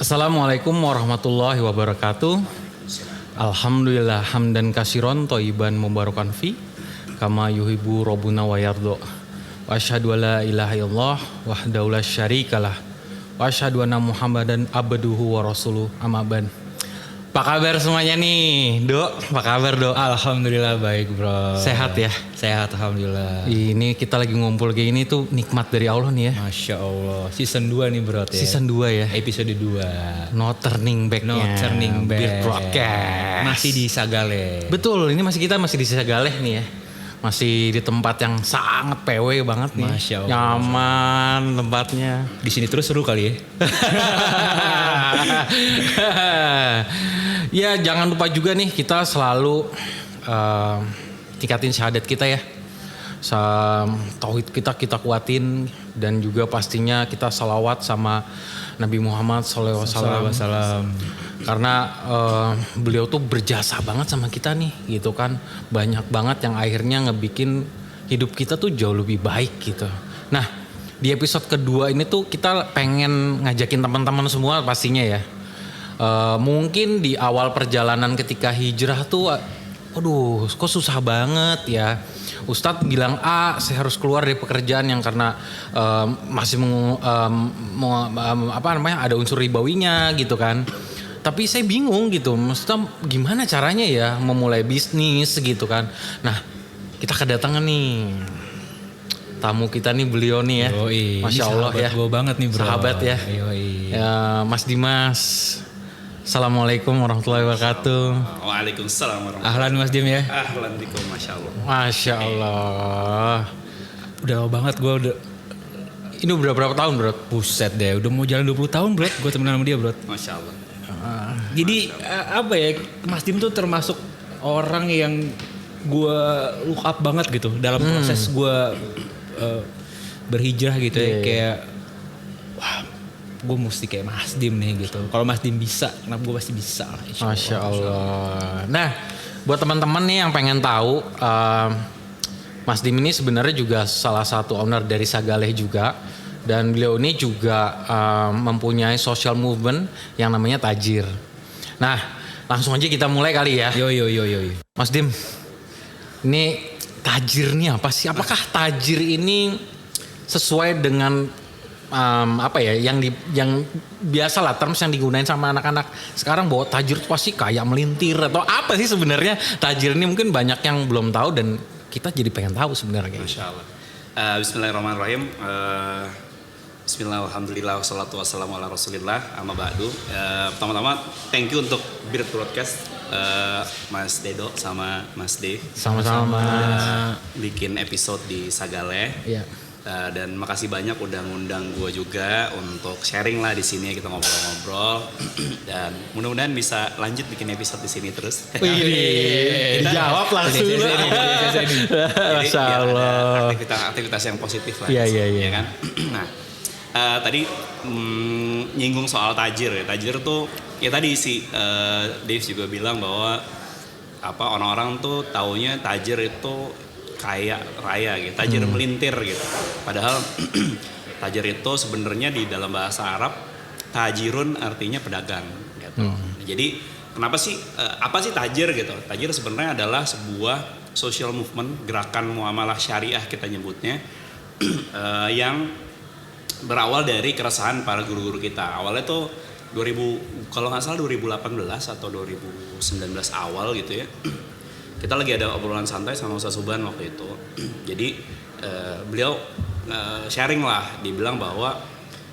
Assalamualaikum warahmatullahi wabarakatuh. Alhamdulillah hamdan kasiron thayyiban mubarakan fi kama yuhibbu rabbuna wa yardha. Wa asyhadu alla ilaha illallah wahdahu la syarikalah wa asyhadu anna Muhammadan abduhu wa rasuluh amma ba'd. Apa kabar semuanya nih, Dok? Apa kabar, Dok? Alhamdulillah baik, Bro. Sehat ya? Sehat, alhamdulillah. Ini kita lagi ngumpul kayak gini tuh nikmat dari Allah nih ya. Masya Allah. Season 2 nih, Bro ya. Season 2 ya. Episode 2. No turning back-nya. No turning back. Beer Broadcast. Masih di Sagale. Betul, ini kita masih di Sagaleh nih ya. Masih di tempat yang sangat PW banget nih. Masya Allah. Nyaman tempatnya. Di sini terus seru kali ya. Ya jangan lupa juga nih kita selalu tingkatin syahadat kita ya. Tauhid kita kuatin dan juga pastinya kita salawat sama Nabi Muhammad SAW. Karena beliau tuh berjasa banget sama kita nih gitu kan. Banyak banget yang akhirnya ngebikin hidup kita tuh jauh lebih baik gitu. Nah di episode kedua ini tuh kita pengen ngajakin teman-teman semua pastinya ya. Mungkin di awal perjalanan ketika hijrah tuh aduh kok susah banget ya. Ustadz bilang saya harus keluar dari pekerjaan yang karena masih ada unsur ribawinya gitu kan. Tapi saya bingung gitu, maksudnya gimana caranya ya memulai bisnis gitu kan. Nah kita kedatangan nih tamu kita nih, beliau nih ya. Yoi, Masya Allah ya. Gue banget nih, Bro. Sahabat ya. Ya Mas Dimas. Assalamualaikum warahmatullahi wabarakatuh. Waalaikumsalam warahmatullahi Ahlan Mas Dim ya. Ahlan bikum, Masya Allah. Masya Allah. Udah lama banget gue udah. Ini udah berapa tahun, Bro? Buset deh, udah mau jalan 20 tahun, Bro. Gue temenan sama dia, Bro. Masya Allah. Jadi apa ya, Mas Dim tuh termasuk orang yang gue look up banget gitu dalam proses gue berhijrah gitu ya. Kayak wah, gue mesti kayak Mas Dim nih gitu. Kalau Mas Dim bisa, kenapa gue pasti bisa lah. Masya Allah. Nah, buat teman-teman nih yang pengen tahu, Mas Dim ini sebenarnya juga salah satu owner dari Sagaleh juga. Dan beliau ini juga mempunyai social movement yang namanya Tajir. Nah, langsung aja kita mulai kali ya. Yo. Mas Dim, ini Tajir nih apa sih? Apakah Tajir ini sesuai dengan yang biasa lah terms yang digunain sama anak-anak sekarang, bahwa tajir itu pasti kayak melintir atau apa sih sebenarnya tajir ini? Mungkin banyak yang belum tahu dan kita jadi pengen tahu sebenarnya. Masya Allah. Bismillahirrahmanirrahim. Bismillah, alhamdulillah, wassalatu wassalamu ala rasulillah, amma ba'du. Pertama-tama thank you untuk Beer Broadcast, Mas Dedo sama Mas D. Sama-sama. Bikin episode di Sagaleh. Iya. Dan makasih banyak udah ngundang gue juga untuk sharing lah di sini, kita ngobrol-ngobrol. Dan mudah-mudahan bisa lanjut bikin episode di sini terus. Dijawab langsung. Masya Allah. Aktivitas yang positif lah. Iya. Kan? Nah, tadi nyinggung soal tajir ya. Tajir tuh ya tadi si Dave juga bilang bahwa orang-orang tuh taunya tajir itu kaya raya gitu, tajir melintir gitu. Padahal tajir itu sebenarnya di dalam bahasa Arab tajirun artinya pedagang gitu. Jadi kenapa sih apa sih tajir gitu? Tajir sebenarnya adalah sebuah social movement, gerakan muamalah syariah kita nyebutnya, yang berawal dari keresahan para guru-guru kita. Awalnya tuh kalau nggak salah 2018 atau 2019 awal gitu ya. Kita lagi ada obrolan santai sama Ustaz Suban waktu itu. Jadi beliau sharing lah, dibilang bahwa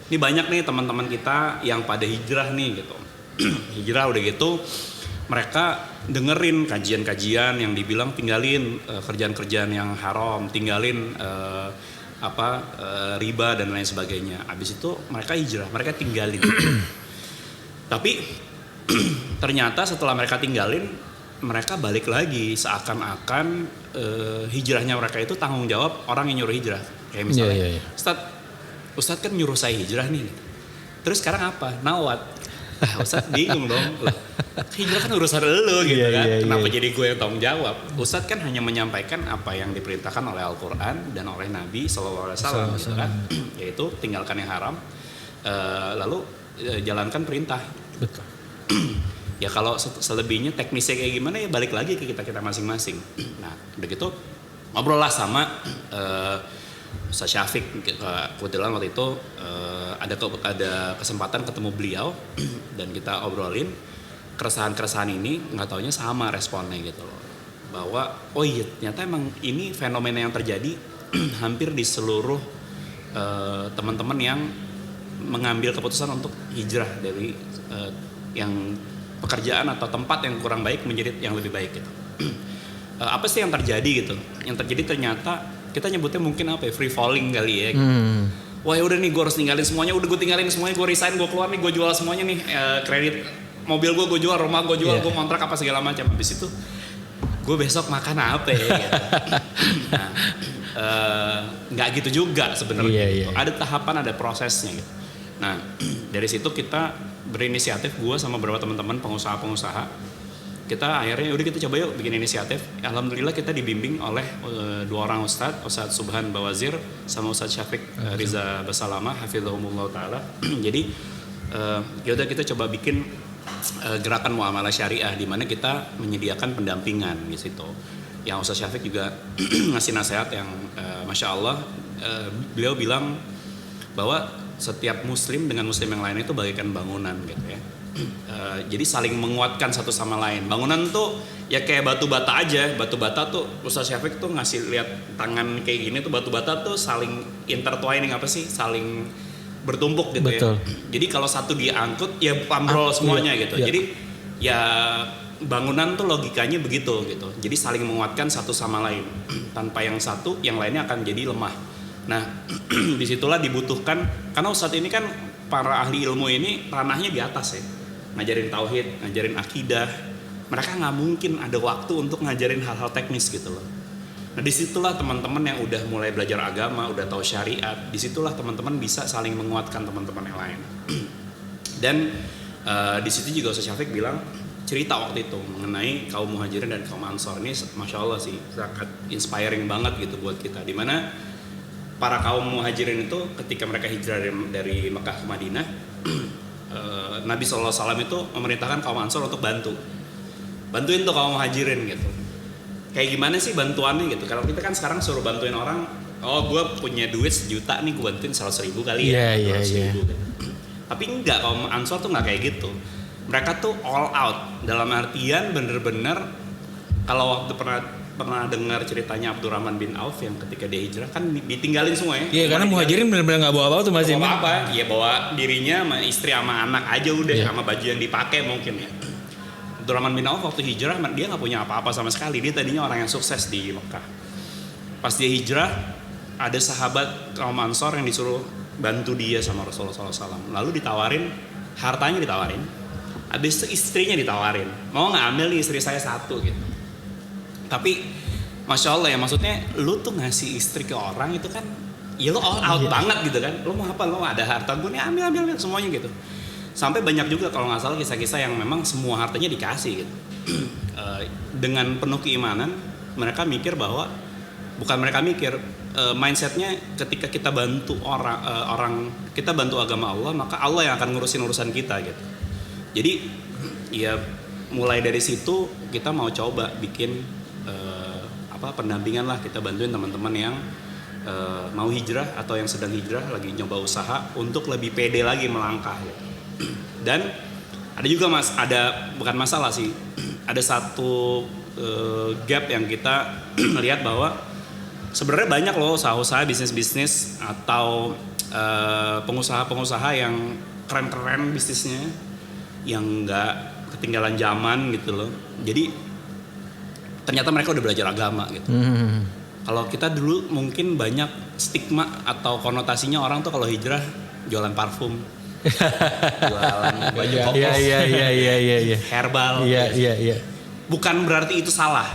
ini banyak nih teman-teman kita yang pada hijrah nih gitu. Hijrah udah gitu mereka dengerin kajian-kajian yang dibilang tinggalin kerjaan-kerjaan yang haram, tinggalin riba dan lain sebagainya. Habis itu mereka hijrah, mereka tinggalin. Tapi ternyata setelah mereka tinggalin, mereka balik lagi seakan-akan hijrahnya mereka itu tanggung jawab orang yang nyuruh hijrah. Kayak misalnya, Ustadz kan nyuruh saya hijrah nih. Terus sekarang apa? Nawat. Ustadz bingung dong. Hijrah kan urusan lo gitu kan. Kenapa jadi gue yang tanggung jawab? Ustadz kan hanya menyampaikan apa yang diperintahkan oleh Al-Quran dan oleh Nabi SAW gitu kan. Yaitu tinggalkan yang haram. Lalu jalankan perintah. Betul. Ya kalau selebihnya teknisnya kayak gimana ya balik lagi ke kita masing-masing. Nah udah gitu ngobrol lah sama Ustaz Syafiq. Kebetulan waktu itu ada kesempatan ketemu beliau dan kita obrolin keresahan ini, nggak taunya sama responnya gitu loh, bahwa oh iya ternyata emang ini fenomena yang terjadi hampir di seluruh teman-teman yang mengambil keputusan untuk hijrah dari yang pekerjaan atau tempat yang kurang baik menjadi yang lebih baik gitu. Apa sih yang terjadi gitu? Yang terjadi ternyata kita nyebutnya mungkin apa ya, free falling kali ya. Gitu. Wah ya udah nih gue harus tinggalin semuanya, udah gue tinggalin semuanya, gue resign, gue keluar nih, gue jual semuanya nih, kredit mobil gue jual, rumah gue jual, gue kontrak apa segala macam. Habis itu gue besok makan apa ya? Gitu. Nah, nggak gitu juga sebenarnya. Gitu. Ada tahapan, ada prosesnya gitu. Nah dari situ kita berinisiatif, gue sama beberapa teman-teman pengusaha-pengusaha, kita akhirnya udah kita coba yuk bikin inisiatif. Alhamdulillah kita dibimbing oleh dua orang Ustadz Subhan Bawazir sama Ustadz Syafiq Riza Basalamah hafizahumullah ta'ala. Jadi yaudah kita coba bikin gerakan muamalah syariah di mana kita menyediakan pendampingan di situ. Yang Ustadz Syafiq juga ngasih nasihat yang Masya Allah, beliau bilang bahwa setiap muslim dengan muslim yang lain itu bagaikan bangunan gitu ya. Jadi saling menguatkan satu sama lain. Bangunan tuh ya kayak batu bata aja. Batu bata tuh Ustaz Syafiq tuh ngasih lihat tangan kayak gini tuh, batu bata tuh saling intertwining, apa sih? Saling bertumpuk gitu. Betul. Ya. Jadi kalau satu diangkut ya ambrol semuanya gitu. Iya. Jadi ya bangunan tuh logikanya begitu gitu. Jadi saling menguatkan satu sama lain. Tanpa yang satu, yang lainnya akan jadi lemah. Nah, disitulah dibutuhkan, karena Ustadz ini kan para ahli ilmu ini ranahnya di atas ya. Ngajarin tauhid, ngajarin akidah. Mereka nggak mungkin ada waktu untuk ngajarin hal-hal teknis gitu loh. Nah disitulah teman-teman yang udah mulai belajar agama, udah tahu syariat, disitulah teman-teman bisa saling menguatkan teman-teman yang lain. Dan di situ juga Ustaz Syafiq bilang cerita waktu itu mengenai kaum muhajirin dan kaum ansor. Ini Masya Allah sih sangat inspiring banget gitu buat kita. Dimana para kaum muhajirin itu ketika mereka hijrah dari Mekah ke Madinah, Nabi SAW itu memerintahkan kaum ansor untuk bantuin tuh kaum muhajirin gitu. Kayak gimana sih bantuannya gitu? Kalau kita kan sekarang suruh bantuin orang, oh gue punya duit 1 juta nih, gue bantuin 100.000 kali ya, 200.000 gitu. Tapi enggak, kaum ansor tuh nggak kayak gitu. Mereka tuh all out, dalam artian bener-bener kalau waktu pernah dengar ceritanya Abdurrahman bin Auf yang ketika dia hijrah kan ditinggalin semua ya. Iya, karena muhajirin benar-benar nggak bawa apa-apa tuh Mas. Bawa apa? Iya, bawa dirinya sama istri sama anak aja udah, sama baju yang dipakai mungkin ya. Abdurrahman bin Auf waktu hijrah dia nggak punya apa-apa sama sekali. Dia tadinya orang yang sukses di Mekah. Pas dia hijrah ada sahabat kaum Ansor yang disuruh bantu dia sama Rasulullah SAW. Lalu hartanya ditawarin. Habis itu istrinya ditawarin. Mau nggak ambil nih istri saya 1 gitu. Tapi Masya Allah ya, maksudnya lu tuh ngasih istri ke orang itu kan ya lu all out banget gitu kan. Lu mau apa, lu ada harta gue nih ambil semuanya gitu. Sampai banyak juga kalau nggak salah kisah-kisah yang memang semua hartanya dikasih gitu. Dengan penuh keimanan mereka mikir bahwa mindsetnya ketika kita bantu orang kita bantu agama Allah, maka Allah yang akan ngurusin urusan kita gitu. Jadi ya mulai dari situ kita mau coba bikin pendampingan lah, kita bantuin teman-teman yang mau hijrah atau yang sedang hijrah lagi nyoba usaha untuk lebih pede lagi melangkah gitu. Dan ada juga bukan masalah sih, ada satu gap yang kita lihat bahwa sebenarnya banyak loh usaha-usaha bisnis atau pengusaha-pengusaha yang keren-keren bisnisnya yang nggak ketinggalan zaman gitu loh. Jadi ternyata mereka udah belajar agama gitu. Kalau kita dulu mungkin banyak stigma atau konotasinya orang tuh kalau hijrah jualan parfum, jualan baju koko, herbal. Iya. Bukan berarti itu salah,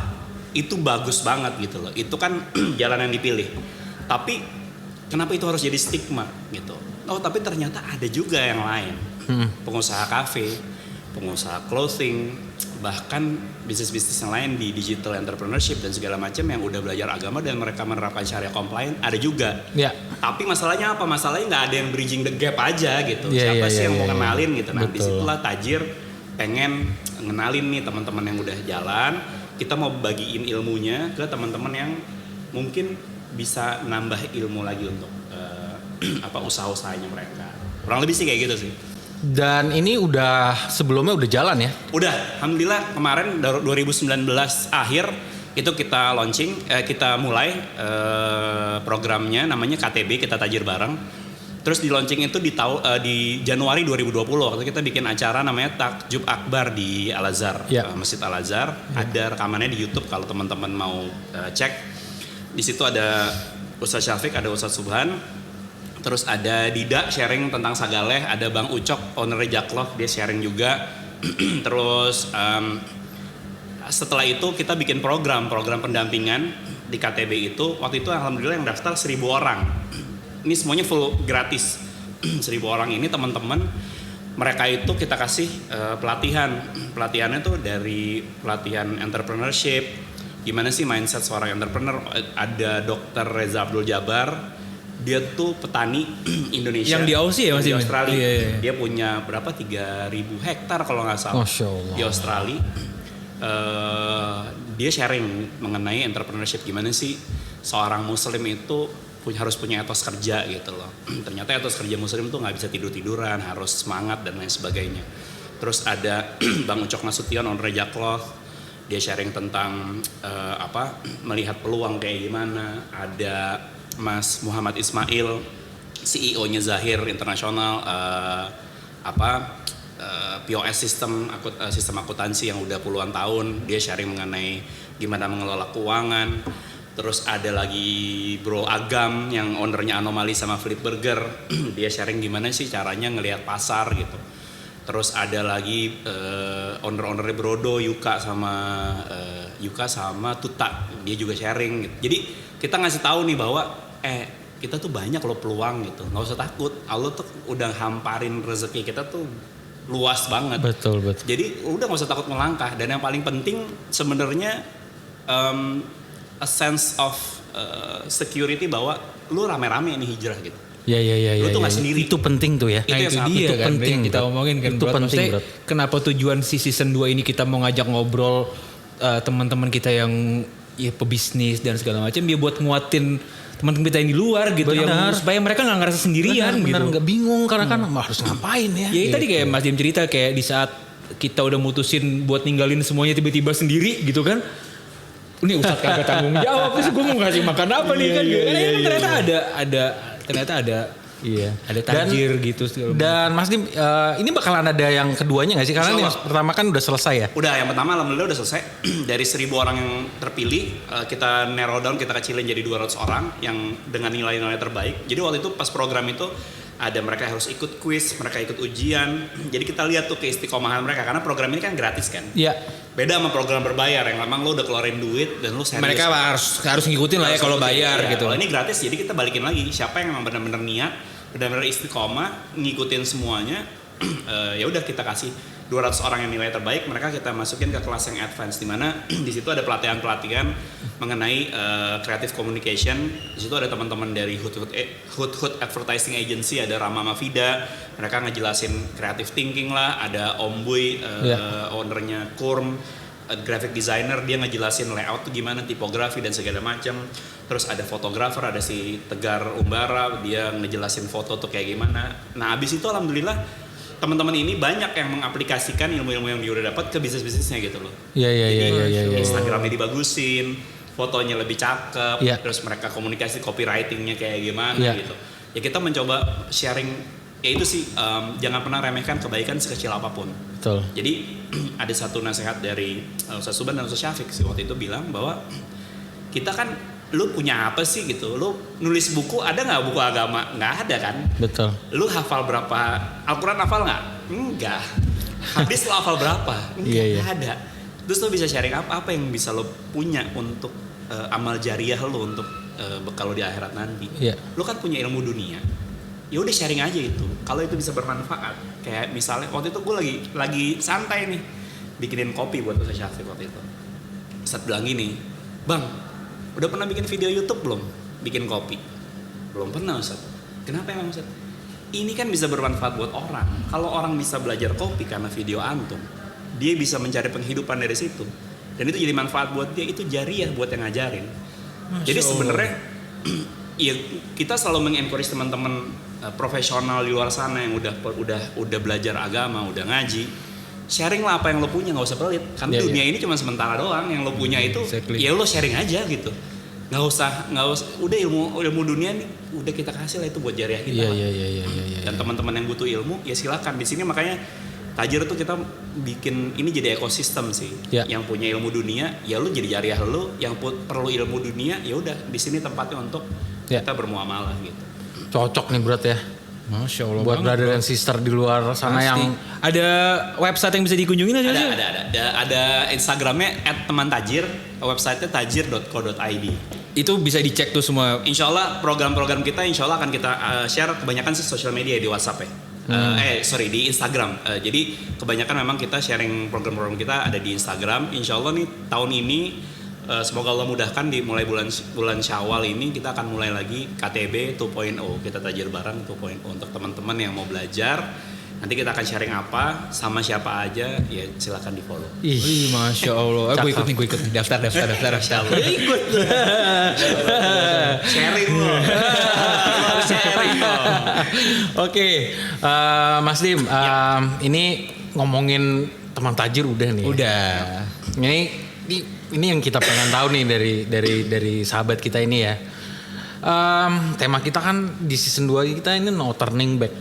itu bagus banget gitu loh. Itu kan jalan yang dipilih. Tapi kenapa itu harus jadi stigma gitu? Oh tapi ternyata ada juga yang lain, pengusaha kafe, pengusaha clothing, bahkan bisnis-bisnis yang lain di digital entrepreneurship dan segala macam yang udah belajar agama dan mereka menerapkan syariah compliant ada juga. Ya. Tapi masalahnya apa? Masalahnya nggak ada yang bridging the gap aja gitu. Iya, Siapa iya, sih iya, yang mau iya. kenalin gitu. Nah, Betul. disitulah Tajir pengen ngenalin nih teman-teman yang udah jalan. Kita mau bagiin ilmunya ke teman-teman yang mungkin bisa nambah ilmu lagi untuk usaha-usahanya mereka. Kurang lebih sih kayak gitu sih. Dan ini sebelumnya udah jalan ya? Udah, alhamdulillah kemarin 2019 akhir itu kita launching, kita mulai programnya namanya KTB, kita tajir bareng. Terus di launching itu di Januari 2020 waktu kita bikin acara namanya Takjub Akbar di Al Azhar, Masjid Al Azhar. Ada rekamannya di YouTube kalau teman-teman mau cek. Di situ ada Ustaz Syafiq, ada Ustaz Subhan. Terus ada Dida sharing tentang Sagaleh, ada Bang Ucok, ownernya Jaklov, dia sharing juga. Terus setelah itu kita bikin program pendampingan di KTB itu. Waktu itu alhamdulillah yang daftar 1.000 orang. Ini semuanya full gratis. 1.000 orang ini teman-teman, mereka itu kita kasih pelatihan. Pelatihannya tuh dari pelatihan entrepreneurship, gimana sih mindset seorang entrepreneur. Ada Dr. Reza Abdul Jabar, dia tuh petani Indonesia. Yang di Aussie ya Mas? Di Australia. Iya. Dia punya berapa? 3.000 hektar kalau nggak salah. Masya Allah. Di Australia. Dia sharing mengenai entrepreneurship, gimana sih seorang muslim itu harus punya etos kerja gitu loh. Ternyata etos kerja muslim tuh nggak bisa tidur-tiduran, harus semangat dan lain sebagainya. Terus ada Bang Ucok Nasution, owner Jaklov. Dia sharing tentang melihat peluang kayak gimana. Ada Mas Muhammad Ismail, CEO-nya Zahir Internasional, POS sistem akuntansi yang udah puluhan tahun. Dia sharing mengenai gimana mengelola keuangan. Terus ada lagi Bro Agam yang ownernya Anomali sama Flip Burger. Dia sharing gimana sih caranya ngelihat pasar gitu. Terus ada lagi owner-ownernya Brodo, Yuka sama Tuta. Dia juga sharing gitu. Jadi kita ngasih tahu nih bahwa kita tuh banyak loh peluang gitu, nggak usah takut. Allah tuh udah hamparin rezeki kita tuh luas banget. Betul. Jadi udah nggak usah takut melangkah. Dan yang paling penting sebenarnya a sense of security bahwa lu rame-rame nih hijrah gitu. Ya. Lu tuh nggak sendiri. Itu penting tuh ya. Itu Nah yang itu sangat- dia itu kan penting, yang kita Bro. omongin kan. Itu Bro. penting, Maksudnya, Bro. kenapa tujuan si season 2 ini kita mau ngajak ngobrol teman-teman kita yang ya pebisnis dan segala macam, dia buat nguatin teman-teman kita yang di luar gitu, Benar. yang supaya mereka nggak ngerasa sendirian Benar, gitu. nggak bingung karena kan harus ngapain ya. Ya gitu. tadi kayak Mas Dim cerita, kayak di saat kita udah mutusin buat ninggalin semuanya tiba-tiba sendiri gitu kan. Ini Ustadz kagak tanggung jawab, terus gue mau ngasih makan apa nih kan? Ternyata ada Iya. ada tajir gitu segala macam. Dan Mas Dim, ini bakalan ada yang keduanya nggak sih? Karena Insya yang pertama kan udah selesai ya. Udah, yang pertama alhamdulillah udah selesai. Dari 1.000 orang yang terpilih, kita narrow down, kita kecilin jadi 200 orang yang dengan nilai-nilai terbaik. Jadi waktu itu pas program itu ada mereka harus ikut quiz, mereka ikut ujian. Jadi kita lihat tuh keistiqomahan mereka, karena program ini kan gratis kan. Iya. Beda sama program berbayar yang memang lo udah keluarin duit dan lo serius. Mereka harus ngikutin lah ya kalau bayar Iya, gitu. Kalau ini gratis, jadi kita balikin lagi. Siapa yang memang benar-benar niat, benar-benar istiqomah, ngikutin semuanya, ya udah kita kasih 200 orang yang nilai terbaik, mereka kita masukin ke kelas yang advance, di mana di situ ada pelatihan-pelatihan mengenai creative communication. Di situ ada teman-teman dari Hood Advertising Agency, ada Rama Mafida, mereka ngejelasin creative thinking lah, ada Om Boy, ownernya Kurm, graphic designer, dia ngejelasin layout tuh gimana, tipografi dan segala macam. Terus ada fotografer, ada si Tegar Umbara, dia ngejelasin foto tuh kayak gimana. Nah abis itu alhamdulillah teman-teman ini banyak yang mengaplikasikan ilmu-ilmu yang dia udah dapat ke bisnis-bisnisnya gitu loh. Iya. Instagramnya dibagusin, fotonya lebih cakep, Iya. terus mereka komunikasi copywritingnya kayak gimana Iya. gitu. Ya kita mencoba sharing, ya itu sih, jangan pernah remehkan kebaikan sekecil apapun. Betul. Jadi ada satu nasihat dari Ustaz Subhan dan Ustaz Syafiq sih waktu itu bilang bahwa kita kan, lu punya apa sih gitu, lu nulis buku, ada nggak buku agama? Nggak ada kan. Betul. Lu hafal berapa Al-Quran, hafal nggak? Enggak. Hadis lu hafal berapa? Iya. Nggak ada. Terus lu bisa sharing apa yang bisa lu punya untuk amal jariah lu, untuk bekal lu di akhirat nanti. Iya. Lu kan punya ilmu dunia, ya udah sharing aja itu. Kalau itu bisa bermanfaat, kayak misalnya waktu itu gue lagi santai nih bikinin kopi buat Ustaz Syafiq waktu itu. Ustaz bilang gini, Bang, udah pernah bikin video YouTube belum? Bikin kopi? Belum pernah Ustaz. Kenapa emang Ustaz? Ini kan bisa bermanfaat buat orang. Kalau orang bisa belajar kopi karena video antum, dia bisa mencari penghidupan dari situ. Dan itu jadi manfaat buat dia, itu jariah buat yang ngajarin. Jadi sebenarnya ya kita selalu mengencourage teman-teman profesional di luar sana yang udah belajar agama, udah ngaji, sharing lah apa yang lo punya, nggak usah pelit. Karena dunia ini cuma sementara doang, yang lo punya itu ya lo sharing aja gitu. Nggak usah udah ilmu dunia nih udah kita kasih lah itu buat jariah kita. Dan teman-teman yang butuh ilmu ya silakan di sini. Makanya Tajir tuh kita bikin ini jadi ekosistem sih. Yang punya ilmu dunia ya lu jadi jariah lu, yang perlu ilmu dunia ya udah di sini tempatnya untuk kita bermuamalah gitu. Cocok nih berat ya. Masya Allah. Buat brother dan sister di luar sana yang ada website yang bisa dikunjungin aja. Ada Instagramnya @temantajir, websitenya tajir.co.id. Itu bisa dicek tuh semua. Insya Allah program-program kita insya Allah akan kita share kebanyakan sih sosial media di WhatsApp ya. Di Instagram. Jadi kebanyakan memang kita sharing program-program kita ada di Instagram. Insya Allah nih tahun ini semoga Allah mudahkan di mulai bulan Syawal ini kita akan mulai lagi KTB 2.0. Kita tajir bareng 2.0 untuk teman-teman yang mau belajar. Nanti kita akan sharing apa sama siapa aja ya silakan di follow. Ih, Masya Allah. Gue ikut nih. Daftar. Ikut. Sharing loh. Sharing loh. Oke, Mas Dim, ini ngomongin teman tajir udah nih. Udah. Ini yang kita pengen tahu nih dari sahabat kita ini ya. Tema kita kan di season 2 kita ini no turning back.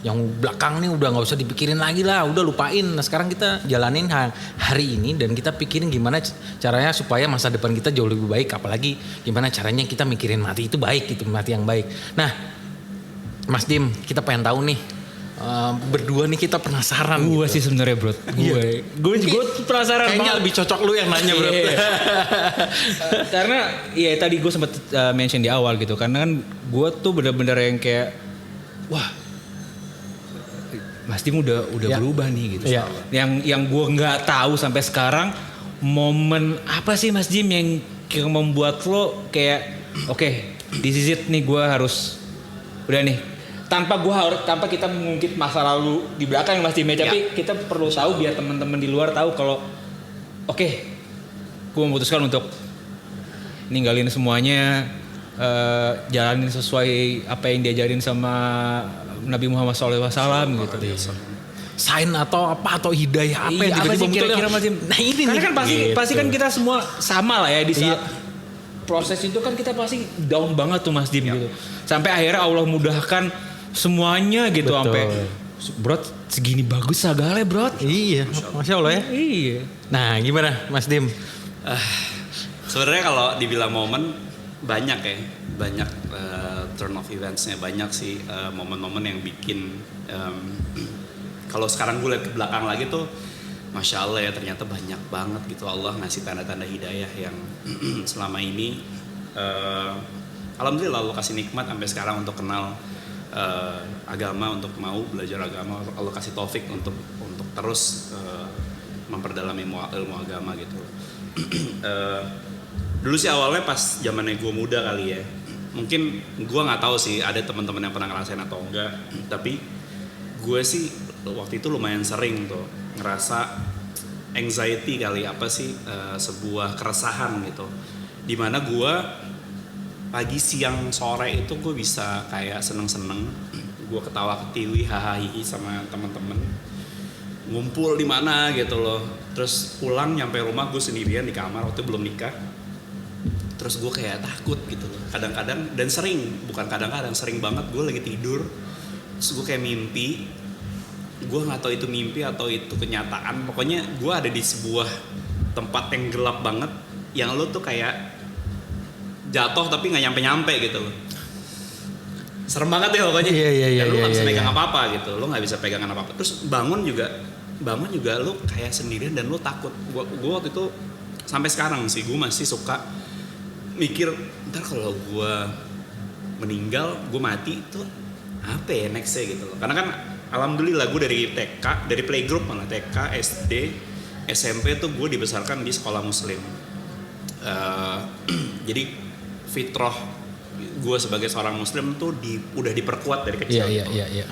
Yang belakang nih udah nggak usah dipikirin lagi lah, udah lupain. Nah sekarang kita jalanin hari ini dan kita pikirin gimana caranya supaya masa depan kita jauh lebih baik. Apalagi gimana caranya kita mikirin mati itu baik gitu, mati yang baik. Nah Mas Dim, kita pengen tahu nih. Berdua nih kita penasaran. Gue gitu. sih sebenarnya bro. Gue penasaran. Kayaknya lebih cocok lu yang nanya bro. Karena ya tadi gue sempat mention di awal gitu. Karena kan gue tuh bener-bener yang kayak wah. Mas Dim udah berubah nih gitu. Yang gue nggak tahu sampai sekarang momen apa sih Mas Dim yang membuat lo kayak oke, this is it nih, gue harus udah nih. Tanpa kita mengungkit masa lalu di belakang Mas Dim, tapi kita perlu tahu biar teman-teman di luar tahu kalau oke, gue memutuskan untuk ninggalin semuanya, jalanin sesuai apa yang diajarin sama Nabi Muhammad SAW gitu. Sign atau hidayah apa yang tiba-tiba kira-kira Mas Dim? Nah ini karena nih. kan pasti kan kita semua sama lah ya di saat proses itu kan kita pasti down banget tuh Mas Dim gitu. Sampai akhirnya Allah mudahkan semuanya gitu sampai bro segini bagus segala bro. Iya, Masya Allah ya. Iya. Nah gimana Mas Dim? Sebenarnya kalau dibilang momen banyak turn of eventsnya, banyak sih momen-momen yang bikin kalau sekarang gue lihat ke belakang lagi tuh Masya Allah ya, ternyata banyak banget gitu Allah ngasih tanda-tanda hidayah yang selama ini alhamdulillah Allah kasih nikmat sampai sekarang untuk kenal agama, untuk mau belajar agama. Allah kasih taufik untuk terus memperdalam ilmu agama gitu. Dulu sih awalnya pas zamannya gue muda kali ya, mungkin gue nggak tahu sih ada teman-teman yang pernah ngerasain atau enggak, tapi gue sih waktu itu lumayan sering tuh ngerasa anxiety kali, apa sih sebuah keresahan gitu, dimana gue pagi siang sore itu gue bisa kayak seneng-seneng, gue ketawa ketiwi hahaha sama teman-teman, ngumpul di mana gitu loh, terus pulang nyampe rumah gue sendirian di kamar, waktu itu belum nikah. Terus gue kayak takut gitu loh, kadang-kadang, dan sering, bukan kadang-kadang, sering banget gue lagi tidur, terus gue kayak mimpi, gue nggak tahu itu mimpi atau itu kenyataan, pokoknya gue ada di sebuah tempat yang gelap banget, yang lo tuh kayak jatuh tapi nggak nyampe-nyampe gitu loh, serem banget ya pokoknya. Iya, lo nggak bisa pegang apa-apa gitu, lo nggak bisa pegangan apa-apa, terus bangun juga lo kayak sendirian dan lo takut. Gue waktu itu sampai sekarang sih gue masih suka mikir, ntar kalau gue meninggal, gue mati itu apa ya nextnya gitu loh. Karena kan alhamdulillah gue dari TK, dari playgroup malah TK, SD, SMP tuh gue dibesarkan di sekolah muslim. Jadi fitrah gue sebagai seorang muslim tuh udah diperkuat dari kecil. Iya.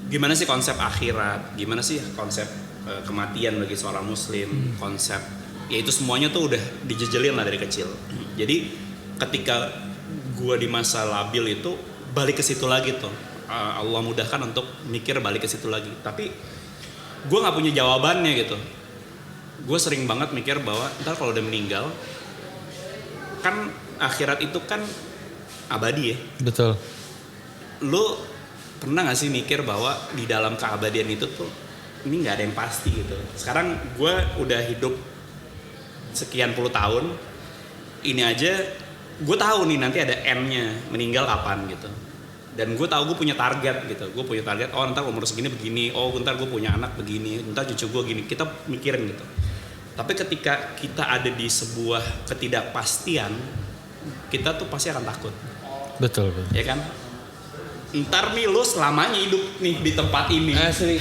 Gimana sih konsep akhirat, gimana sih konsep kematian bagi seorang muslim, konsep ya itu semuanya tuh udah dijejelin lah dari kecil. Jadi ketika gue di masa labil itu balik ke situ lagi tuh, Allah mudahkan untuk mikir balik ke situ lagi. Tapi gue nggak punya jawabannya gitu. Gue sering banget mikir bahwa ntar kalau udah meninggal, kan akhirat itu kan abadi ya. Betul. Lu pernah gak sih mikir bahwa di dalam keabadian itu tuh ini gak ada yang pasti gitu. Sekarang gue udah hidup sekian puluh tahun, ini aja gue tahu nih nanti ada end-nya, meninggal kapan gitu. Dan gue tahu gue punya target gitu. Gue punya target, oh ntar umur segini begini, oh ntar gue punya anak begini, ntar cucu gue gini. Kita mikirin gitu. Tapi ketika kita ada di sebuah ketidakpastian, kita tuh pasti akan takut. Betul. Ya kan? Ntar nih lu selamanya hidup nih di tempat ini. Asli.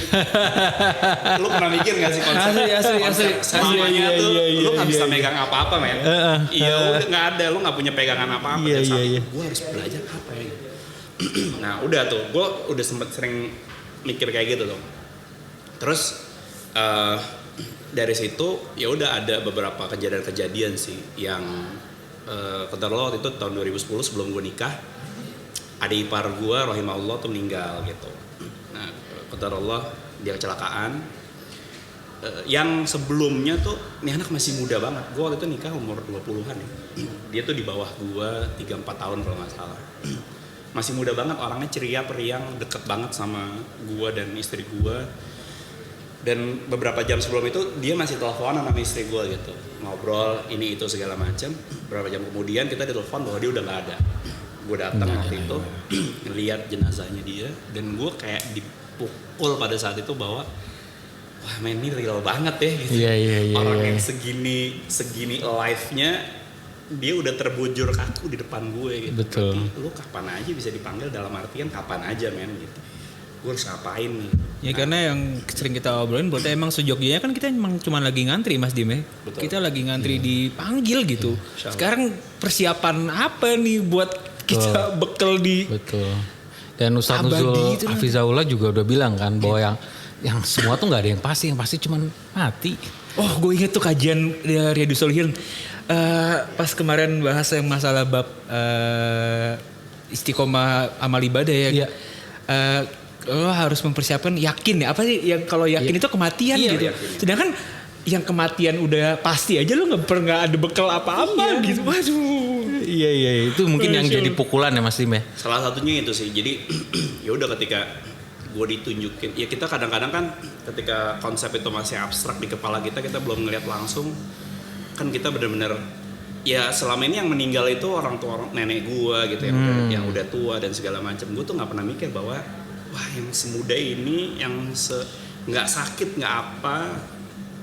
Lu pernah mikir gak sih konsep selamanya tuh lu gak bisa megang apa-apa men. Iya udah gak ada, lu gak punya pegangan apa-apa. Iya. Gue harus belajar apa ya. Nah udah tuh, gue udah sempet sering mikir kayak gitu tuh. Terus dari situ ya udah ada beberapa kejadian-kejadian sih yang kebetulan waktu itu tahun 2010 sebelum gue nikah, adik ipar gue rahimahullah tuh meninggal gitu. Nah qadarullah dia kecelakaan. Yang sebelumnya tuh nih anak masih muda banget. Gue waktu itu nikah umur 20-an ya. Dia tuh di bawah gue 3-4 tahun kalau gak salah. Masih muda banget, orangnya ceria, periang, deket banget sama gue dan istri gue. Dan beberapa jam sebelum itu dia masih teleponan sama istri gue gitu, ngobrol ini itu segala macam. Beberapa jam kemudian kita ditelepon bahwa dia udah nggak ada. Gue datang waktu itu ngeliat jenazahnya dia dan gue kayak dipukul pada saat itu bahwa wah men ini real banget ya gitu. Orang yang segini alive-nya dia udah terbujur kaku di depan gue gitu. Betul. Berarti lu kapan aja bisa dipanggil, dalam artian kapan aja men gitu. Gue harus ngapain nih? Ya karena yang sering kita obrolin buat emang sejognya kan kita emang cuma lagi ngantri Mas Dim ya. Kita lagi ngantri dipanggil gitu. Sekarang persiapan apa nih buat kita bekal di Betul. Dan Ustaz Nuzul Hafizaullah juga udah bilang kan bahwa yang semua tuh nggak ada yang pasti cuma mati. Oh gue inget tuh kajian Riyadus Shalihin pas kemarin bahas yang masalah bab istiqomah amal ibadah ya. Iya. Lo harus mempersiapkan yakin ya, apa sih yang kalau yakin itu kematian gitu. Sedangkan yang kematian udah pasti aja lo nggak ada bekal apa-apa gitu. Waduh. Iya itu mungkin yang jadi pukulan ya Mas Dim ya. Salah satunya itu sih. Jadi ya udah ketika gue ditunjukin, ya kita kadang-kadang kan ketika konsep itu masih abstrak di kepala kita belum ngeliat langsung. Kan kita benar-benar ya selama ini yang meninggal itu orang tua nenek gue gitu yang udah tua dan segala macam. Gue tuh nggak pernah mikir bahwa wah yang semuda ini yang nggak sakit nggak apa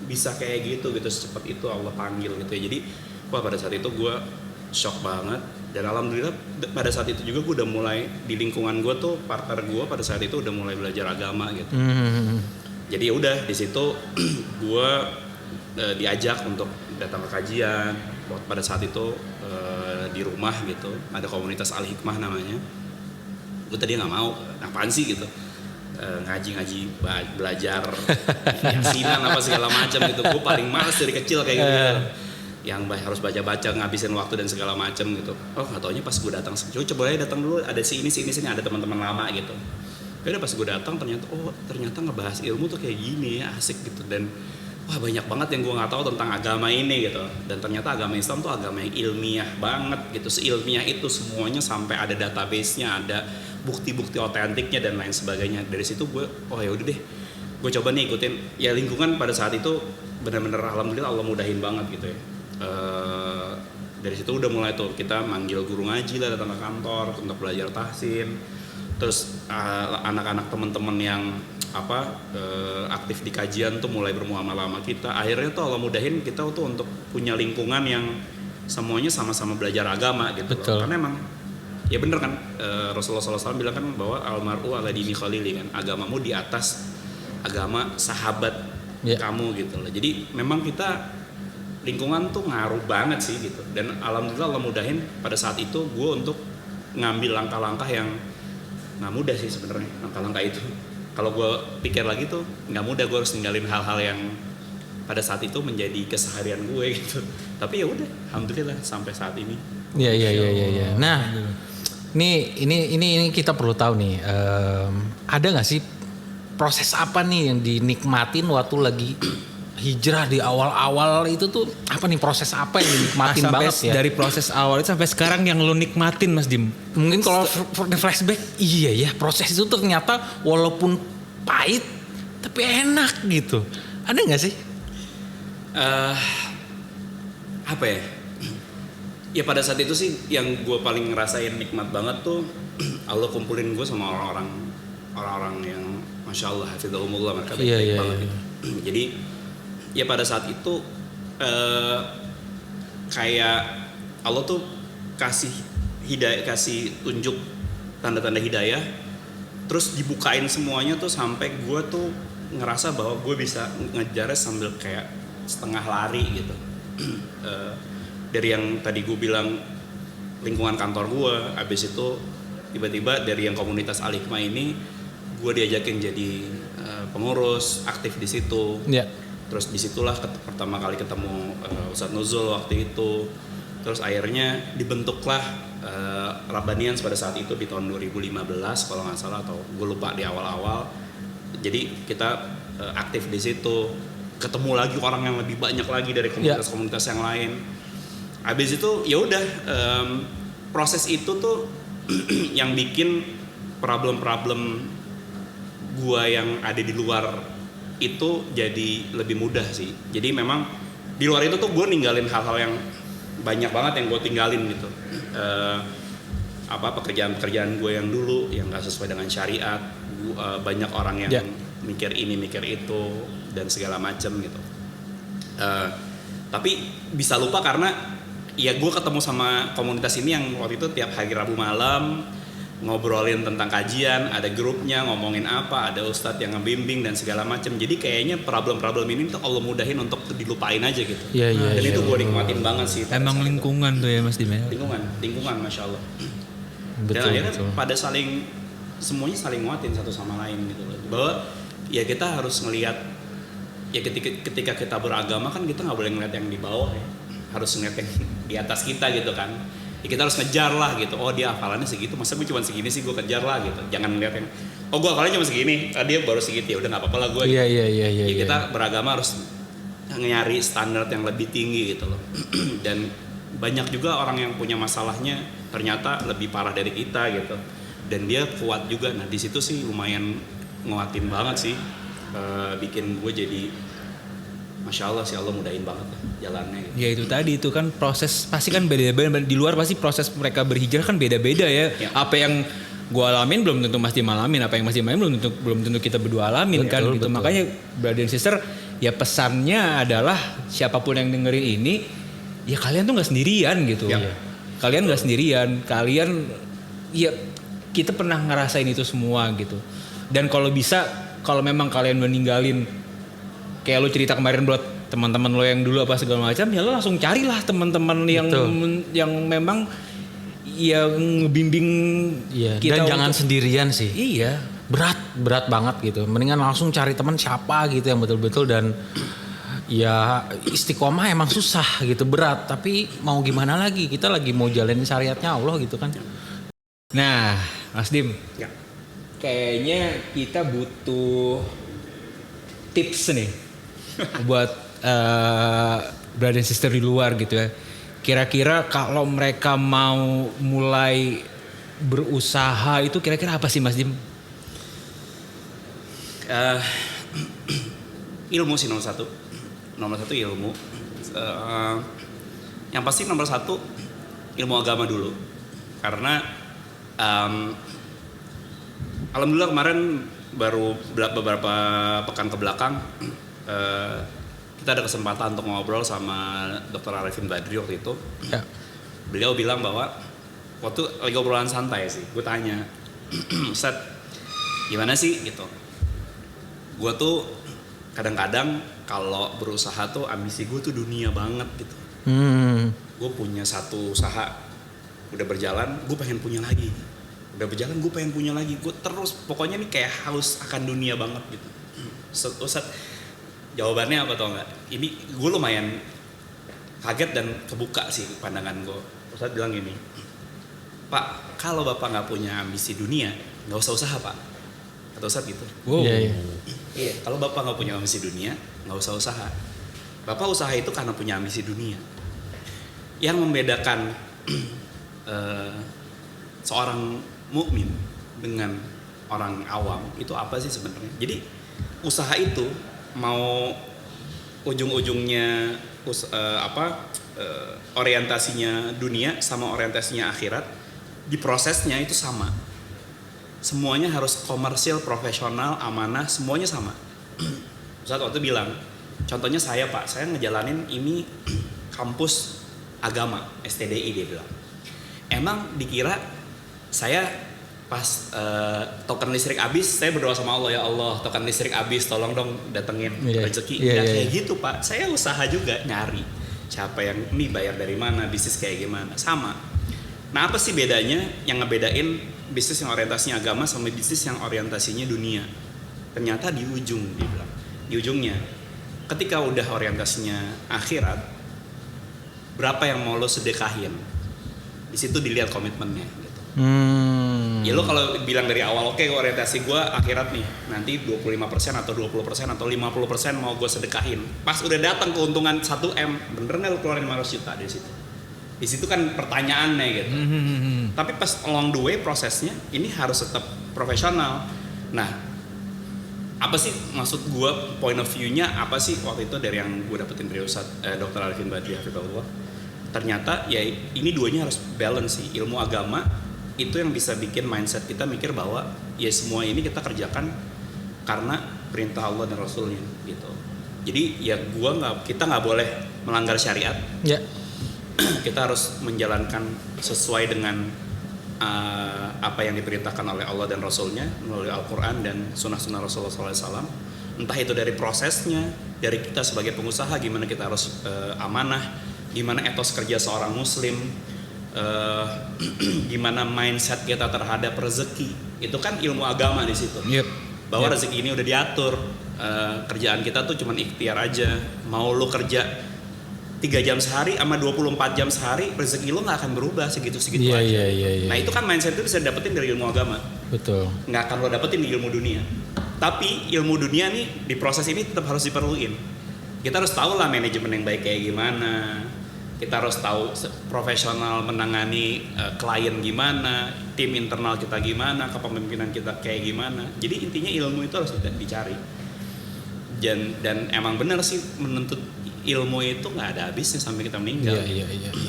bisa kayak gitu secepat itu Allah panggil gitu ya. Jadi wah pada saat itu gue shock banget dan alhamdulillah pada saat itu juga gue udah mulai di lingkungan gue tuh partner gue pada saat itu udah mulai belajar agama gitu. Jadi ya udah di situ gue diajak untuk datang ke kajian. Pada saat itu di rumah gitu ada komunitas Al Hikmah namanya. Gue tadi nggak mau, apaan sih gitu, ngaji belajar yasinan apa segala macam gitu. Gue paling males dari kecil kayak gitu, yang harus baca ngabisin waktu dan segala macam gitu. Oh nggak taunya pas gue datang, coba aja datang dulu, ada sini ada teman-teman lama gitu. Udah pas gue datang ternyata ngebahas ilmu tuh kayak gini ya, asik gitu. Dan wah banyak banget yang gue nggak tahu tentang agama ini gitu. Dan ternyata agama Islam tuh agama yang ilmiah banget gitu, seilmiah itu semuanya sampai ada database-nya, ada bukti-bukti otentiknya dan lain sebagainya. Dari situ gue ya udah deh, gue coba nih ikutin. Ya lingkungan pada saat itu benar-benar alhamdulillah Allah mudahin banget gitu ya. Dari situ udah mulai tuh kita manggil guru ngaji lah datang ke kantor untuk belajar tahsin. Terus anak-anak teman-teman yang aktif di kajian tuh mulai bermuamalah sama kita. Akhirnya tuh Allah mudahin kita tuh untuk punya lingkungan yang semuanya sama-sama belajar agama gitu. Betul. Karena emang ya bener kan Rasulullah SAW bilang kan bahwa almar'u ala dini khalili kan, agamamu di atas agama sahabat kamu gitu loh. Jadi memang kita lingkungan tuh ngaruh banget sih gitu. Dan alhamdulillah Allah mudahin pada saat itu gue untuk ngambil langkah-langkah yang nggak mudah sih sebenarnya, langkah-langkah itu. Kalau gue pikir lagi tuh nggak mudah, gue harus ninggalin hal-hal yang pada saat itu menjadi keseharian gue gitu. Tapi ya udah, alhamdulillah sampai saat ini. Iya. Nah, ini kita perlu tahu nih, ada nggak sih proses apa nih yang dinikmatin waktu lagi hijrah di awal-awal itu tuh, apa nih proses apa yang dinikmatin sampai banget ya? dari proses awal itu sampai sekarang yang lo nikmatin Mas Dim. Mungkin kalau the flashback, iya ya proses itu ternyata walaupun pahit tapi enak gitu. Ada nggak sih? Apa ya? Ya pada saat itu sih yang gue paling ngerasain nikmat banget tuh Allah kumpulin gue sama orang-orang yang masya Allah hafizahumullah, mereka baik-baik banget gitu. Jadi ya pada saat itu kayak Allah tuh kasih hidayah, kasih tunjuk tanda-tanda hidayah, terus dibukain semuanya tuh sampai gue tuh ngerasa bahwa gue bisa ngejarnya sambil kayak setengah lari gitu. Dari yang tadi gue bilang lingkungan kantor gue, abis itu tiba-tiba dari yang komunitas Al-Hikmah ini gue diajakin jadi pengurus aktif di situ. Terus disitulah pertama kali ketemu Ustadz Nuzul waktu itu. Terus akhirnya dibentuklah Rabbanians pada saat itu di tahun 2015 kalau nggak salah, atau gue lupa di awal-awal. Jadi kita aktif di situ, ketemu lagi orang yang lebih banyak lagi dari komunitas-komunitas yang lain. Habis itu ya udah, proses itu tuh yang bikin problem-problem gua yang ada di luar itu jadi lebih mudah sih. Jadi memang di luar itu tuh gue ninggalin hal-hal yang banyak banget yang gue tinggalin gitu. Pekerjaan-pekerjaan gue yang dulu yang nggak sesuai dengan syariat, banyak orang yang mikir ini mikir itu dan segala macam gitu. Tapi bisa lupa karena ya gue ketemu sama komunitas ini yang waktu itu tiap hari Rabu malam ngobrolin tentang kajian, ada grupnya ngomongin apa, ada ustadz yang ngebimbing dan segala macam. Jadi kayaknya problem-problem ini tuh Allah mudahin untuk dilupain aja gitu. Dan itu gue nikmatin banget sih. Emang lingkungan tuh ya Mas Dim. Lingkungan masya Allah. Betul, dan akhirnya pada semuanya saling nguatin satu sama lain gitu loh. Bahwa ya kita harus ngelihat, ya ketika kita beragama kan kita nggak boleh ngeliat yang di bawah ya. Harus ngeliat yang di atas kita gitu kan. Ya kita harus ngejar lah gitu. Oh dia hafalannya segitu, masa gue cuma segini sih, gue kejar lah gitu. Jangan ngeliat yang oh gue hafalannya cuma segini, dia baru segitu, ya udah nggak apa-apa lah gue. Iya. Kita beragama harus nyari standar yang lebih tinggi gitu loh. Dan banyak juga orang yang punya masalahnya ternyata lebih parah dari kita gitu. Dan dia kuat juga. Nah di situ sih lumayan nguatin banget sih, bikin gue jadi masya Allah sih, Allah mudahin banget lah jalannya gitu. Ya itu tadi, itu kan proses pasti kan beda-beda di luar, pasti proses mereka berhijrah kan beda-beda ya. Apa yang gue alamin belum tentu Mas Dim alamin, apa yang Mas Dim alamin belum tentu kita berdua alamin kan gitu. Makanya brother and sister, ya pesannya adalah siapapun yang dengerin ini, ya kalian tuh nggak sendirian gitu. Kalian nggak sendirian, kalian ya kita pernah ngerasain itu semua gitu. Dan kalau bisa, kalau memang kalian meninggalin, kayak lo cerita kemarin buat teman-teman lo yang dulu apa segala macam, ya lo langsung carilah teman-teman yang memang yang ngebimbing kita. Dan jangan sendirian sih. Iya. Berat banget gitu. Mendingan langsung cari teman siapa gitu yang betul-betul, dan ya istiqomah emang susah gitu, berat. Tapi mau gimana lagi, kita lagi mau jalanin syariatnya Allah gitu kan. Nah, Mas Dim, kayaknya kita butuh tips nih buat brother and sister di luar gitu ya. Kira-kira kalau mereka mau mulai berusaha itu kira-kira apa sih Mas Dim? Ilmu sih nomor satu ilmu. Yang pasti nomor satu ilmu agama dulu, karena alhamdulillah kemarin baru beberapa pekan ke belakang kita ada kesempatan untuk ngobrol sama Dr. Arifin Badri waktu itu. Beliau bilang bahwa waktu lagi obrolan santai sih, gue tanya, Ustadz gimana sih gitu, gue tuh kadang-kadang kalau berusaha tuh ambisi gue tuh dunia banget gitu. Gue punya satu usaha udah berjalan, gue pengen punya lagi. Udah berjalan, gue pengen punya lagi. Gue terus pokoknya nih kayak haus akan dunia banget gitu. Ustadz, jawabannya apa tau nggak? Ini gue lumayan kaget dan kebuka sih pandangan gue. Ustadz bilang gini, Pak, kalau Bapak nggak punya ambisi dunia, nggak usah usaha Pak. Kata Ustadz gitu. Wow. Iya, kalau Bapak nggak punya ambisi dunia, nggak usah usaha. Bapak usaha itu karena punya ambisi dunia. Yang membedakan seorang mukmin dengan orang awam itu apa sih sebenarnya? Jadi usaha itu mau ujung-ujungnya orientasinya dunia sama orientasinya akhirat, di prosesnya itu sama. Semuanya harus komersil, profesional, amanah, semuanya sama. Ustadz waktu bilang, contohnya saya Pak, saya ngejalanin ini kampus agama, STDI dia bilang. Emang dikira saya pas token listrik habis, saya berdoa sama Allah, ya Allah token listrik habis, tolong dong datengin rezeki. Kayak gitu Pak, saya usaha juga nyari siapa yang ini bayar dari mana, bisnis kayak gimana, sama. Nah apa sih bedanya yang ngebedain bisnis yang orientasinya agama sama bisnis yang orientasinya dunia? Ternyata di ujung dia bilang, di ujungnya ketika udah orientasinya akhirat, berapa yang mau lo sedekahin, di situ dilihat komitmennya gitu. Ya lo kalau bilang dari awal, oke, orientasi gue akhirat nih, nanti 25% atau 20% atau 50% mau gue sedekahin, pas udah datang keuntungan 1M, bener nggak lo keluarin 500 juta dari situ? Di situ kan pertanyaannya gitu. Tapi pas along the way prosesnya ini harus tetap profesional. Nah, apa sih maksud gue, point of view-nya apa sih waktu itu dari yang gue dapetin dari Ustadz Dr. Arifin Badri Hafizahullah? Ternyata ya ini duanya harus balance sih. Ilmu agama itu yang bisa bikin mindset kita mikir bahwa ya semua ini kita kerjakan karena perintah Allah dan Rasulnya gitu. Jadi ya kita nggak boleh melanggar syariat. Ya. Kita harus menjalankan sesuai dengan apa yang diperintahkan oleh Allah dan Rasulnya melalui Al-Quran dan sunnah-sunnah Rasulullah SAW. Entah itu dari prosesnya, dari kita sebagai pengusaha gimana kita harus amanah, gimana etos kerja seorang muslim, gimana mindset kita terhadap rezeki. Itu kan ilmu agama di situ. Bahwa rezeki ini udah diatur. Kerjaan kita tuh cuman ikhtiar aja. Mau lo kerja 3 jam sehari sama 24 jam sehari, rezeki lo gak akan berubah segitu-segitu aja. Nah itu kan mindset itu bisa dapetin dari ilmu agama. Betul. Gak akan lo dapetin di ilmu dunia. Tapi ilmu dunia nih di proses ini tetap harus diperluin. Kita harus tahu lah manajemen yang baik kayak gimana. Kita harus tahu profesional menangani klien gimana, tim internal kita gimana, kepemimpinan kita kayak gimana. Jadi intinya ilmu itu harus dicari. Dan emang benar sih menuntut ilmu itu nggak ada habisnya sampai kita meninggal. Iya.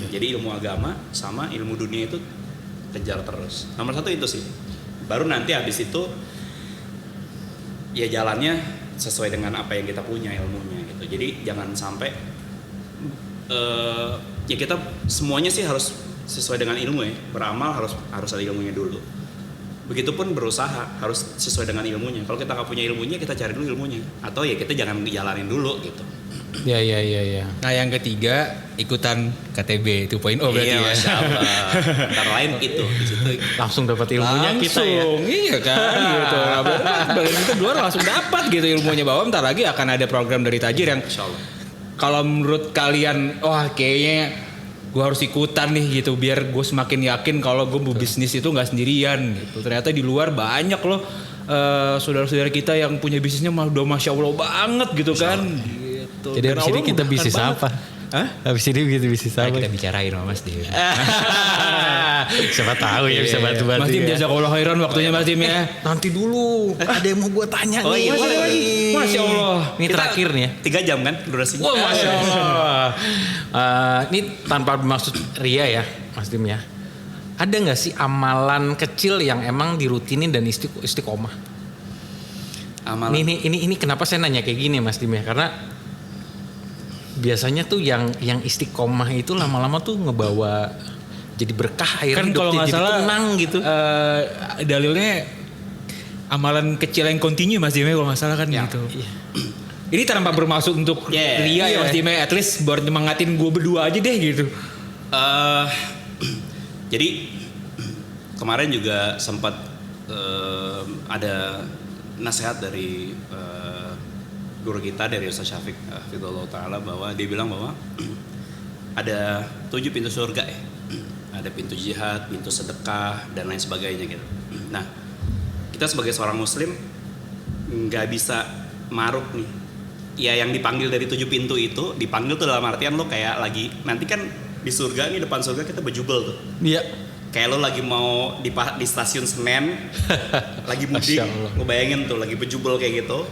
Jadi ilmu agama sama ilmu dunia itu kejar terus. Nomor 1 itu sih. Baru nanti habis itu ya jalannya sesuai dengan apa yang kita punya ilmunya gitu. Jadi jangan sampai ya kita semuanya sih harus sesuai dengan ilmu ya. Beramal harus ada ilmunya dulu. Begitupun berusaha harus sesuai dengan ilmunya. Kalau kita nggak punya ilmunya, kita cari dulu ilmunya. Atau ya kita jangan jalanin dulu gitu. Iya. Nah yang ketiga ikutan KTB 2.0 berarti ya. Masya Allah. Ntar lain itu di situ Langsung dapat ilmunya kita ya. Iya kan gitu. Nah, berarti kita dua langsung dapat gitu ilmunya, bahwa ntar lagi akan ada program dari Tajir yang kalau menurut kalian wah kayaknya gue harus ikutan nih gitu biar gue semakin yakin kalau gue berbisnis itu nggak sendirian gitu. Ternyata di luar banyak loh saudara-saudara kita yang punya bisnisnya udah masya Allah banget gitu kan. Gitu. Jadi habis ini kita bisnis apa? Hah? Habis ini bisnis apa? Kita bicarain sama Mas Dim. Siapa tahu ya bisa bantu-bantu. Mas Dim ya. jazakallahu khairan waktunya Mas Dim ya. Nanti dulu. Ada yang mau gue tanya Oh nih. iya, boleh lagi. Masya Allah. Ini terakhir nih ya. 3 jam kan durasinya. Wah, Masya Allah. Ini tanpa bermaksud ria ya, Mas Dim ya. Ada nggak sih amalan kecil yang emang dirutinin dan istiqomah? Amalan. Ini kenapa saya nanya kayak gini Mas Dim ya? Karena biasanya tuh yang istiqomah itu lama-lama tuh ngebawa jadi berkah air Kan kalau nggak jadi salah tenang gitu. Dalilnya amalan kecil yang kontinu Mas Dim kalau nggak salah kan gitu. Iya. Ini tanpa bermaksud untuk Yeah. ria ya Iya. Mas Dime, at least buat nyemangatin gue berdua aja deh gitu. Jadi kemarin juga sempat ada nasihat dari guru kita dari Ustaz Syafiq Hafizahullah Ta'ala, bahwa dia bilang bahwa ada 7 pintu surga ya. Ada pintu jihad, pintu sedekah, dan lain sebagainya gitu. Nah, kita sebagai seorang muslim nggak bisa maruk nih. Ya yang dipanggil dari 7 pintu itu, dipanggil tuh dalam artian lo kayak lagi, nanti kan di surga nih, depan surga kita bejubel tuh. Iya. Kayak lo lagi mau di stasiun Senen, lagi mudik, Masya Allah. lo bayangin tuh lagi bejubel kayak gitu.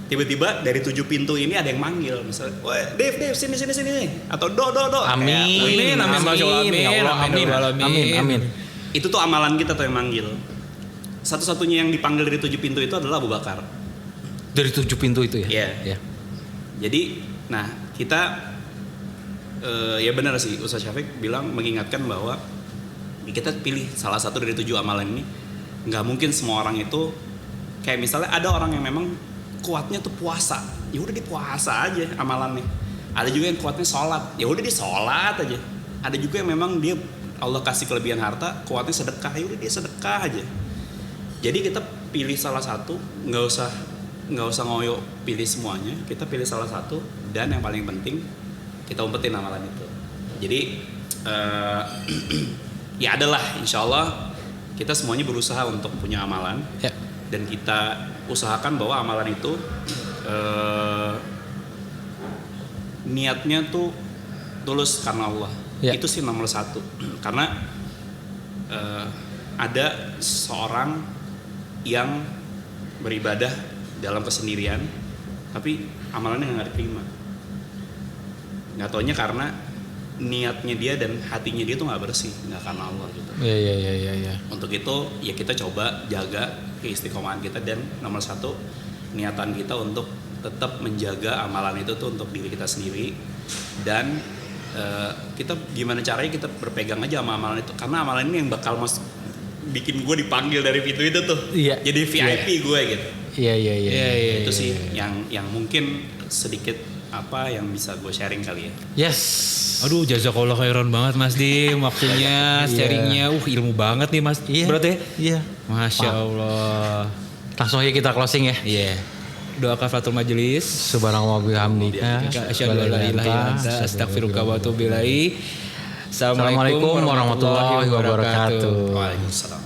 Tiba-tiba dari 7 pintu ini ada yang manggil, misalnya, "Woi, Dave, sini nih." Atau do. Amin. Kayak, "Wih, Amin, amin, Masya Allah, amin, Ya Allah, amin, amin, amin. amin. Itu tuh amalan kita tuh yang manggil. Satu-satunya yang dipanggil dari 7 pintu itu adalah Abu Bakar. Dari 7 pintu itu ya? Iya. Iya. Jadi, nah kita ya benar sih Ustaz Syafiq bilang, mengingatkan bahwa kita pilih salah satu dari 7 amalan ini. Nggak mungkin semua orang itu, kayak misalnya ada orang yang memang kuatnya tuh puasa, ya udah di puasa aja amalannya. Ada juga yang kuatnya sholat, ya udah di sholat aja. Ada juga yang memang dia Allah kasih kelebihan harta, kuatnya sedekah, ya udah dia sedekah aja. Jadi kita pilih salah satu, nggak usah ngoyo pilih semuanya. Kita pilih salah satu, dan yang paling penting kita umpetin amalan itu. Jadi ya adalah, insya Allah kita semuanya berusaha untuk punya amalan. Ya. Dan kita usahakan bahwa amalan itu niatnya tuh tulus karena Allah. Ya. Itu sih nomor 1. Karena ada seorang yang beribadah dalam kesendirian, tapi amalannya nggak diterima. Nggak taunya karena niatnya dia dan hatinya dia tuh nggak bersih, nggak karena Allah gitu. Iya. Untuk itu ya kita coba jaga keistiqomahan kita, dan nomor 1 niatan kita untuk tetap menjaga amalan itu tuh untuk diri kita sendiri, dan kita gimana caranya kita berpegang aja sama amalan itu, karena amalan ini yang bakal bikin gue dipanggil dari pintu itu tuh. Iya. Jadi VIP gue gitu. Iya. Itu sih yang mungkin sedikit apa yang bisa gue sharing kali ya. Yes. Aduh, jazakallah khairan banget Mas Dim, waktunya, sharingnya, ilmu banget nih Mas. Iya. Berarti ya? Iya. Masya Allah. Langsung aja kita closing ya. Iya. Doa kafaratul majelis. Subhanallah wa bihamdika. Asyhadu an la ilaha illa anta astaghfiruka wa atubu ilaik. Assalamualaikum warahmatullahi wabarakatuh. Waalaikumsalam.